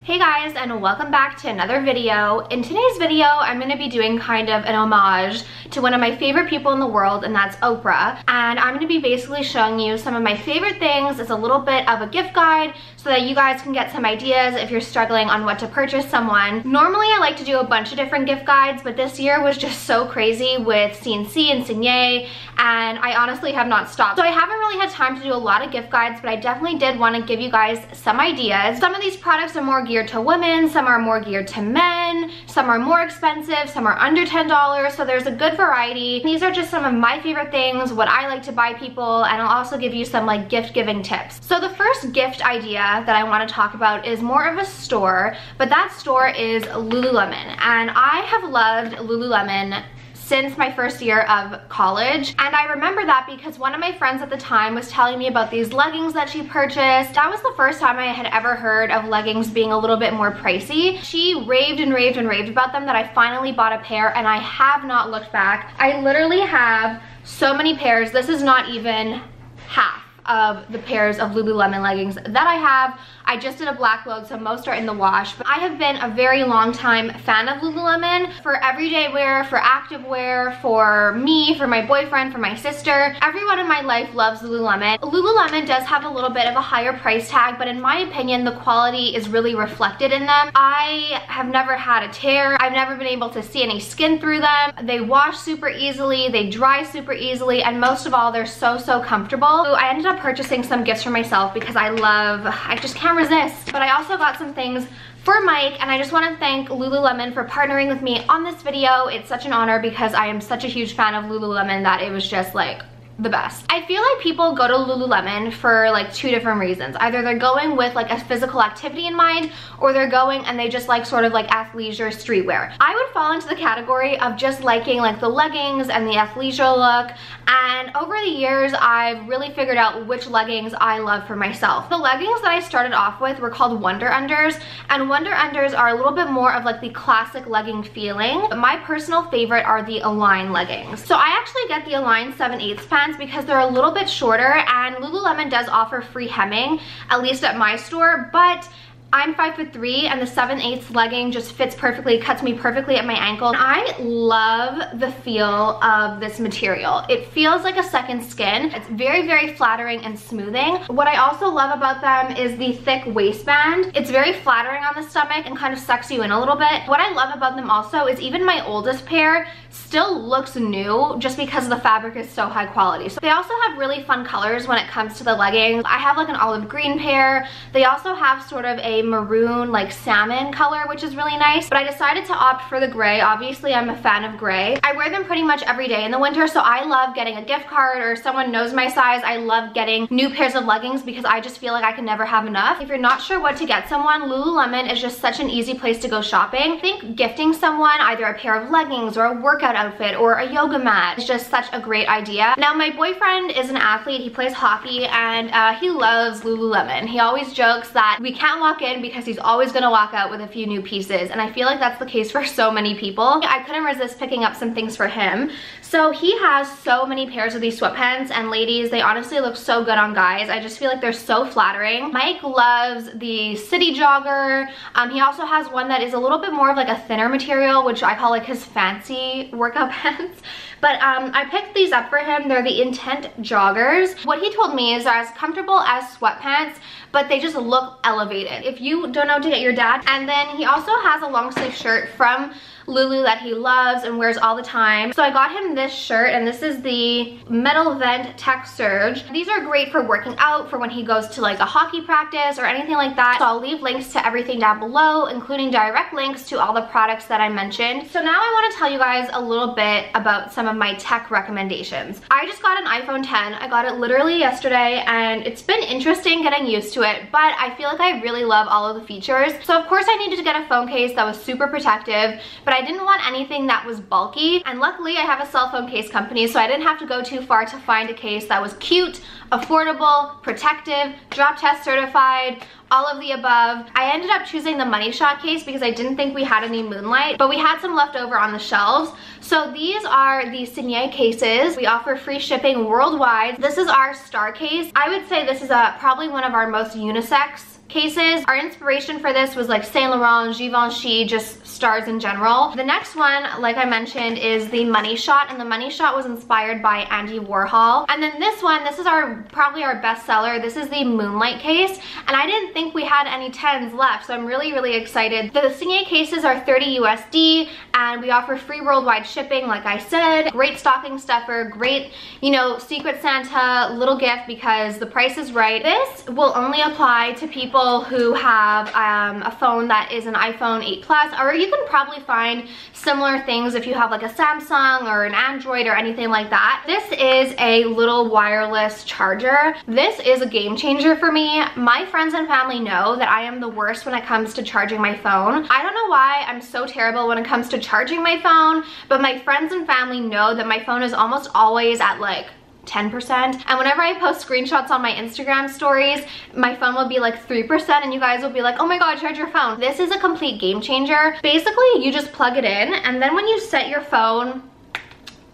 Hey guys, and welcome back to another video. In today's video, I'm going to be doing kind of an homage to one of my favorite people in the world, and that's Oprah. And I'm going to be basically showing you some of my favorite things as a little bit of a gift guide so that you guys can get some ideas if you're struggling on what to purchase someone. Normally, I like to do a bunch of different gift guides, but this year was just so crazy with CNC and Signet, and I honestly have not stopped. So I haven't really had time to do a lot of gift guides, but I definitely did want to give you guys some ideas. Some of these products are more geared to women, some are more geared to men, some are more expensive, some are under $10, so there's a good variety. These are just some of my favorite things, what I like to buy people, and I'll also give you some like gift giving tips. So the first gift idea that I want to talk about is more of a store, but that store is Lululemon, and I have loved Lululemon since my first year of college. And I remember that because one of my friends at the time was telling me about these leggings that she purchased. That was the first time I had ever heard of leggings being a little bit more pricey. She raved and raved and raved about them that I finally bought a pair, and I have not looked back. I literally have so many pairs. This is not even half of the pairs of Lululemon leggings that I have. I just did a black load, so most are in the wash, but I have been a very long time fan of Lululemon for everyday wear, for active wear, for me, for my boyfriend, for my sister. Everyone in my life loves Lululemon. Lululemon does have a little bit of a higher price tag, but in my opinion, the quality is really reflected in them. I have never had a tear. I've never been able to see any skin through them. They wash super easily, they dry super easily, and most of all, they're so comfortable. So I ended up purchasing some gifts for myself because I just can't resist. But I also got some things for Mike, and I just want to thank Lululemon for partnering with me on this video. It's such an honor because I am such a huge fan of Lululemon that it was just like the best. I feel like people go to Lululemon for like two different reasons. Either they're going with like a physical activity in mind, or they're going and they just like sort of like athleisure streetwear. I would fall into the category of just liking like the leggings and the athleisure look, and over the years I've really figured out which leggings I love for myself. The leggings that I started off with were called Wonder Unders, and Wonder Unders are a little bit more of like the classic legging feeling. But my personal favorite are the Align leggings. So I actually get the Align 7/8 pants because they're a little bit shorter, and Lululemon does offer free hemming, at least at my store, but I'm 5'3", and the 7/8 legging just fits perfectly, cuts me perfectly at my ankle. I love the feel of this material. It feels like a second skin. It's very flattering and smoothing. What I also love about them is the thick waistband. It's very flattering on the stomach and kind of sucks you in a little bit. What I love about them also is even my oldest pair still looks new just because the fabric is so high quality. So they also have really fun colors when it comes to the leggings. I have like an olive green pair. They also have sort of a maroon like salmon color, which is really nice, but I decided to opt for the gray. Obviously I'm a fan of gray. I wear them pretty much every day in the winter, so I love getting a gift card, or someone knows my size. I love getting new pairs of leggings because I just feel like I can never have enough. If you're not sure what to get someone, Lululemon is just such an easy place to go shopping. I think gifting someone either a pair of leggings or a workout outfit or a yoga mat is just such a great idea. Now my boyfriend is an athlete, he plays hockey, and he loves Lululemon. He always jokes that we can't walk in because he's always gonna walk out with a few new pieces, and I feel like that's the case for so many people. I couldn't resist picking up some things for him. So he has so many pairs of these sweatpants, and ladies, they honestly look so good on guys. I just feel like they're so flattering. Mike loves the city jogger. He also has one that is a little bit more of like a thinner material, which I call like his fancy workout pants. But I picked these up for him. They're the Intent joggers. What he told me is they're as comfortable as sweatpants, but they just look elevated if you don't know what to get your dad. And then he also has a long sleeve shirt from Lulu that he loves and wears all the time. So I got him this shirt, and this is the Metal Vent Tech Surge. These are great for working out, for when he goes to like a hockey practice or anything like that. So I'll leave links to everything down below, including direct links to all the products that I mentioned. So now I want to tell you guys a little bit about some of my tech recommendations. I just got an iPhone 10. I got it literally yesterday, and it's been interesting getting used to it, but I feel like I really love all of the features. So of course I needed to get a phone case that was super protective, but I didn't want anything that was bulky, and luckily I have a cell phone case company, so I didn't have to go too far to find a case that was cute, affordable, protective, drop test certified, all of the above. I ended up choosing the Money Shot case because I didn't think we had any Moonlight, but we had some left over on the shelves. So these are the Signet cases. We offer free shipping worldwide. This is our Star case. I would say this is probably one of our most unisex cases. Our inspiration for this was like Saint Laurent, Givenchy, just stars in general. The next one, like I mentioned, is the Money Shot, and the Money Shot was inspired by Andy Warhol. And then this one, this is probably our best seller. This is the Moonlight case, and I didn't think we had any 10s left, so I'm really excited. The Signet cases are 30 USD, and we offer free worldwide shipping, like I said. Great stocking stuffer, great, you know, Secret Santa little gift because the price is right. This will only apply to people who have a phone that is an iPhone 8 Plus, or you can probably find similar things if you have like a Samsung or an Android or anything like that. This is a little wireless charger. This is a game changer for me. My friends and family know that I am the worst when it comes to charging my phone. I don't know why I'm so terrible when it comes to charging my phone, but my friends and family know that my phone is almost always at like 10%, and whenever I post screenshots on my Instagram stories, my phone will be like 3%, and you guys will be like, oh my god, charge your phone. This is a complete game changer. Basically, you just plug it in, and then when you set your phone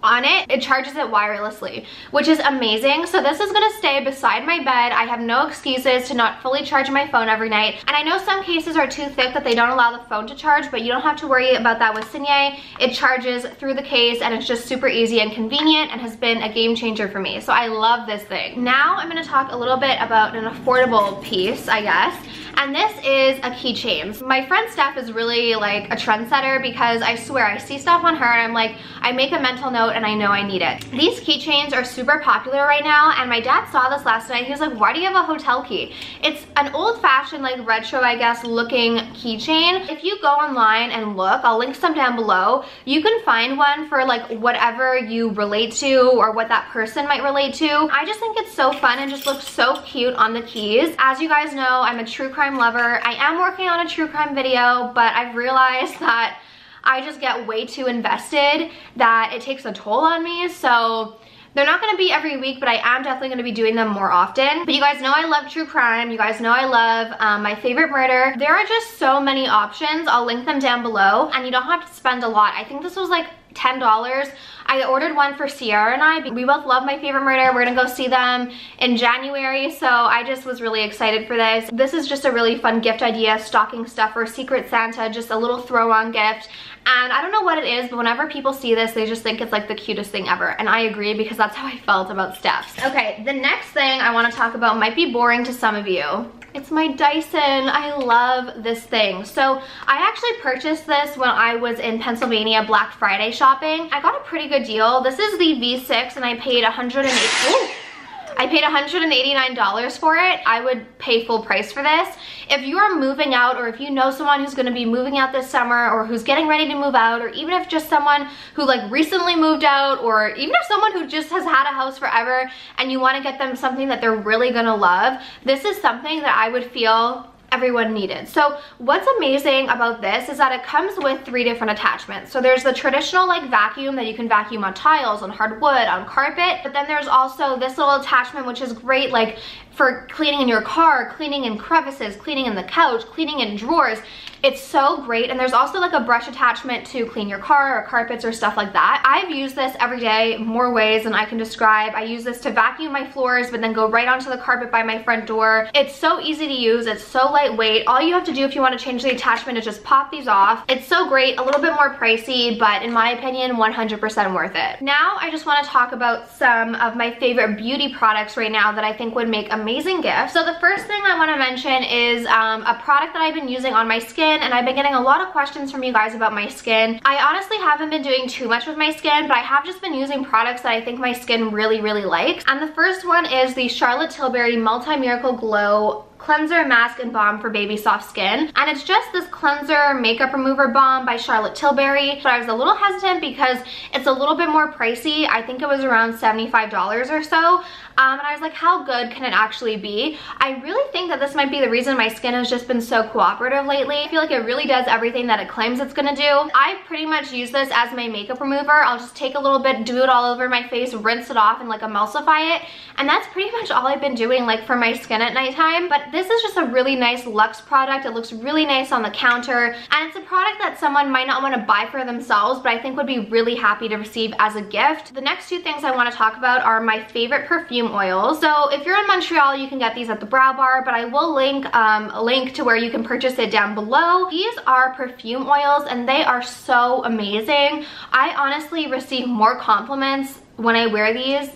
on it, it charges it wirelessly, which is amazing. So this is gonna stay beside my bed. I have no excuses to not fully charge my phone every night. And I know some cases are too thick that they don't allow the phone to charge, but you don't have to worry about that with Signet. It charges through the case, and it's just super easy and convenient, and has been a game changer for me. So I love this thing. Now I'm gonna talk a little bit about an affordable piece, I guess. And this is a keychain. My friend Steph is really like a trendsetter because I swear I see stuff on her and I'm like, I make a mental note and I know I need it. These keychains are super popular right now, and my dad saw this last night. He was like, why do you have a hotel key? It's an old-fashioned, like retro, I guess, looking keychain. If you go online and look, I'll link some down below, you can find one for like whatever you relate to or what that person might relate to. I just think it's so fun and just looks so cute on the keys. As you guys know, I'm a true crime lover. I am working on a true crime video, but I've realized that I just get way too invested that it takes a toll on me. So they're not going to be every week, but I am definitely going to be doing them more often. But you guys know I love true crime. You guys know I love my favorite murder. There are just so many options. I'll link them down below, and you don't have to spend a lot. I think this was like $10. I ordered one for Sierra and I. We both love My Favorite Murder. We're gonna go see them in January, so I just was really excited for this. This is just a really fun gift idea, stocking stuffer, Secret Santa, just a little throw-on gift. And I don't know what it is, but whenever people see this, they just think it's like the cutest thing ever. And I agree, because that's how I felt about Steph's. Okay, the next thing I want to talk about might be boring to some of you. It's my Dyson. I love this thing. So I actually purchased this when I was in Pennsylvania Black Friday shopping. I got a pretty good deal. This is the V6, and I paid $189 for it. I would pay full price for this. If you are moving out, or if you know someone who's gonna be moving out this summer, or who's getting ready to move out, or even if just someone who like recently moved out, or even if someone who just has had a house forever and you wanna get them something that they're really gonna love, this is something that I would feel everyone needed. So what's amazing about this is that it comes with 3 different attachments. So there's the traditional like vacuum that you can vacuum on tiles, on hardwood, on carpet, but then there's also this little attachment which is great like for cleaning in your car, cleaning in crevices, cleaning in the couch, cleaning in drawers. It's so great. And there's also like a brush attachment to clean your car or carpets or stuff like that. I've used this every day more ways than I can describe. I use this to vacuum my floors, but then go right onto the carpet by my front door. It's so easy to use. It's so lightweight. All you have to do if you want to change the attachment is just pop these off. It's so great. A little bit more pricey, but in my opinion, 100% worth it. Now I just want to talk about some of my favorite beauty products right now that I think would make amazing gifts. So the first thing I want to mention is a product that I've been using on my skin, and I've been getting a lot of questions from you guys about my skin. I honestly haven't been doing too much with my skin, but I have just been using products that I think my skin really likes. And the first one is the Charlotte Tilbury Multi-Miracle Glow Cleanser, Mask, and Balm for Baby Soft Skin. And it's just this cleanser makeup remover balm by Charlotte Tilbury. But I was a little hesitant because it's a little bit more pricey. I think it was around $75 or so. And I was like, how good can it actually be? I really think that this might be the reason my skin has just been so cooperative lately. I feel like it really does everything that it claims it's gonna do. I pretty much use this as my makeup remover. I'll just take a little bit, do it all over my face, rinse it off, and like emulsify it. And that's pretty much all I've been doing like for my skin at nighttime. But but this is just a really nice luxe product. It looks really nice on the counter, and it's a product that someone might not want to buy for themselves, but I think would be really happy to receive as a gift. The next two things I want to talk about are my favorite perfume oils. So if you're in Montreal, you can get these at the Brow Bar, but I will link a link to where you can purchase it down below. These are perfume oils, and they are so amazing. I honestly receive more compliments when I wear these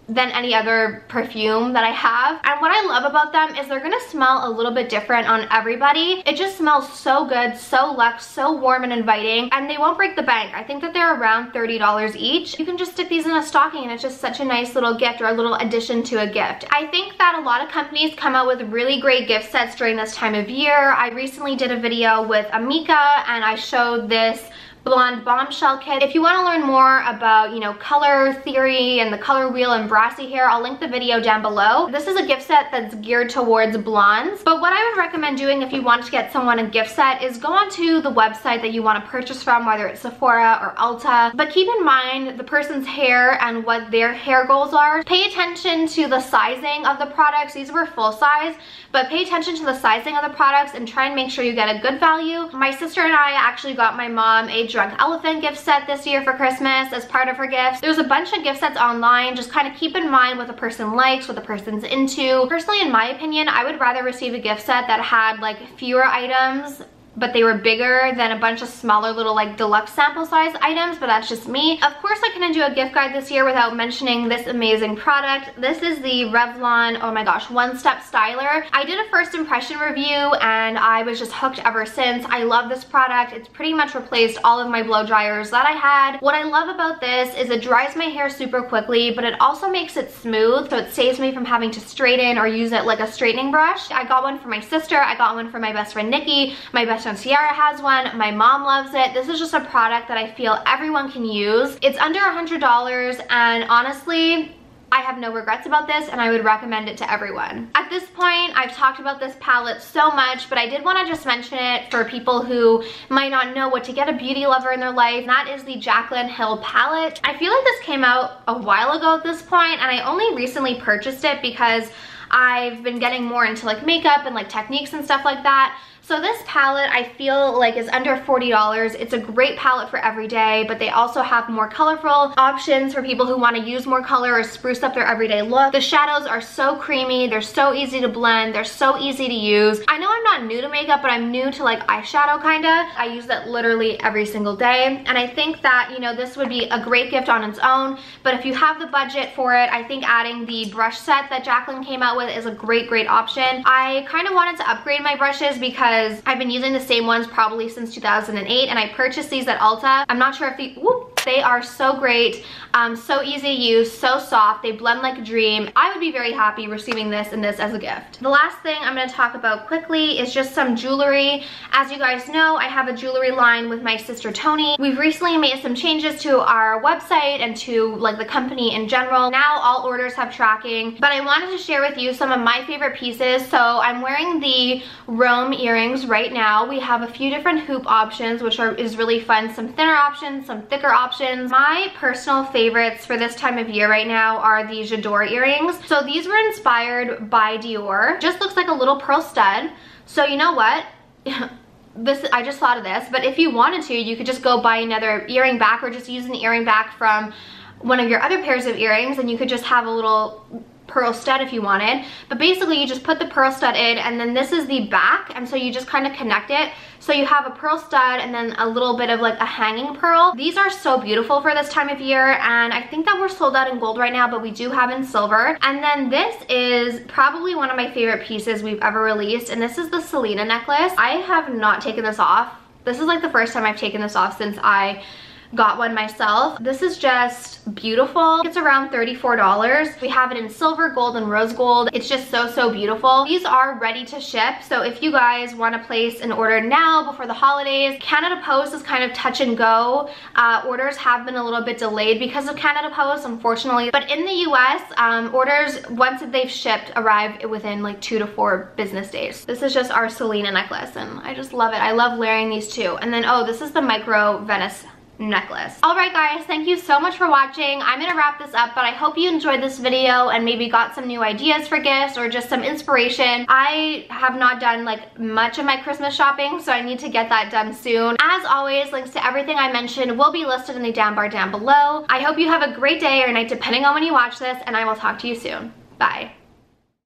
than any other perfume that I have. And what I love about them is they're gonna smell a little bit different on everybody. It just smells so good, so luxe, so warm and inviting, and they won't break the bank. I think that they're around $30 each. You can just stick these in a stocking, and it's just such a nice little gift, or a little addition to a gift. I think that a lot of companies come out with really great gift sets during this time of year. I recently did a video with Amika, and I showed this Blonde Bombshell kit. If you want to learn more about, you know, color theory and the color wheel and brassy hair, I'll link the video down below. This is a gift set that's geared towards blondes, but what I would recommend doing if you want to get someone a gift set is go onto the website that you want to purchase from, whether it's Sephora or Ulta, but keep in mind the person's hair and what their hair goals are. Pay attention to the sizing of the products. These were full size, but pay attention to the sizing of the products and try and make sure you get a good value. My sister and I actually got my mom a Drunk Elephant gift set this year for Christmas as part of her gifts. There's a bunch of gift sets online. Just kind of keep in mind what the person likes, what the person's into. Personally, in my opinion, I would rather receive a gift set that had like fewer items, but they were bigger than a bunch of smaller little like deluxe sample size items, but that's just me. Of course, I couldn't do a gift guide this year without mentioning this amazing product. This is the Revlon, oh my gosh, One Step Styler. I did a first impression review and I was just hooked ever since. I love this product. It's pretty much replaced all of my blow dryers that I had. What I love about this is it dries my hair super quickly, but it also makes it smooth, so it saves me from having to straighten or use it like a straightening brush. I got one for my sister. I got one for my best friend Nikki. My best friend Ciara has one. My mom loves it. This is just a product that I feel everyone can use. It's under $100, and honestly, I have no regrets about this, and I would recommend it to everyone. At this point, I've talked about this palette so much, but I did want to just mention it for people who might not know what to get a beauty lover in their life, and that is the Jaclyn Hill palette. I feel like this came out a while ago at this point, and I only recently purchased it because I've been getting more into like makeup and like techniques and stuff like that. So this palette I feel like is under $40. It's a great palette for every day, but they also have more colorful options for people who want to use more color or spruce up their everyday look. The shadows are so creamy, they're so easy to blend, they're so easy to use. I know I'm not new to makeup, but I'm new to like eyeshadow kinda. I use that literally every single day, and I think that, you know, this would be a great gift on its own, but if you have the budget for it, I think adding the brush set that Jaclyn came out with is a great option. I kind of wanted to upgrade my brushes because I've been using the same ones probably since 2008, and I purchased these at Ulta. I'm not sure if they are so great, so easy to use, so soft, they blend like a dream. I would be very happy receiving this and this as a gift. The last thing I'm going to talk about quickly is just some jewelry. As you guys know, I have a jewelry line with my sister Tony. We've recently made some changes to our website and to like the company in general. Now all orders have tracking, but I wanted to share with you some of my favorite pieces. So I'm wearing the Rome earrings right now. We have a few different hoop options, which is really fun. Some thinner options, some thicker options. My personal favorites for this time of year right now are the J'adore earrings. So these were inspired by Dior. Just looks like a little pearl stud. So you know what? I just thought of this, but if you wanted to, you could just go buy another earring back, or just use an earring back from one of your other pairs of earrings, and you could just have a little pearl stud if you wanted. But basically you just put the pearl stud in, and then this is the back, and so you just kind of connect it. So you have a pearl stud and then a little bit of like a hanging pearl. These are so beautiful for this time of year, and I think that we're sold out in gold right now, but we do have in silver. And then this is probably one of my favorite pieces we've ever released, and this is the Selena necklace. I have not taken this off. This is like the first time I've taken this off since I got one myself. This is just beautiful. It's around $34. We have it in silver, gold, and rose gold. It's just so beautiful. These are ready to ship, so if you guys want to place an order now before the holidays, Canada Post is kind of touch and go. Orders have been a little bit delayed because of Canada Post, unfortunately, but in the US, orders, once they've shipped, arrive within like 2 to 4 business days. This is just our Selena necklace, and I just love it. I love layering these too. And then, oh, this is the micro Venice necklace. Alright guys, thank you so much for watching. I'm gonna wrap this up, but I hope you enjoyed this video and maybe got some new ideas for gifts or just some inspiration. I have not done like much of my Christmas shopping, so I need to get that done soon. As always, links to everything I mentioned will be listed in the down bar down below. I hope you have a great day or night depending on when you watch this, and I will talk to you soon. Bye.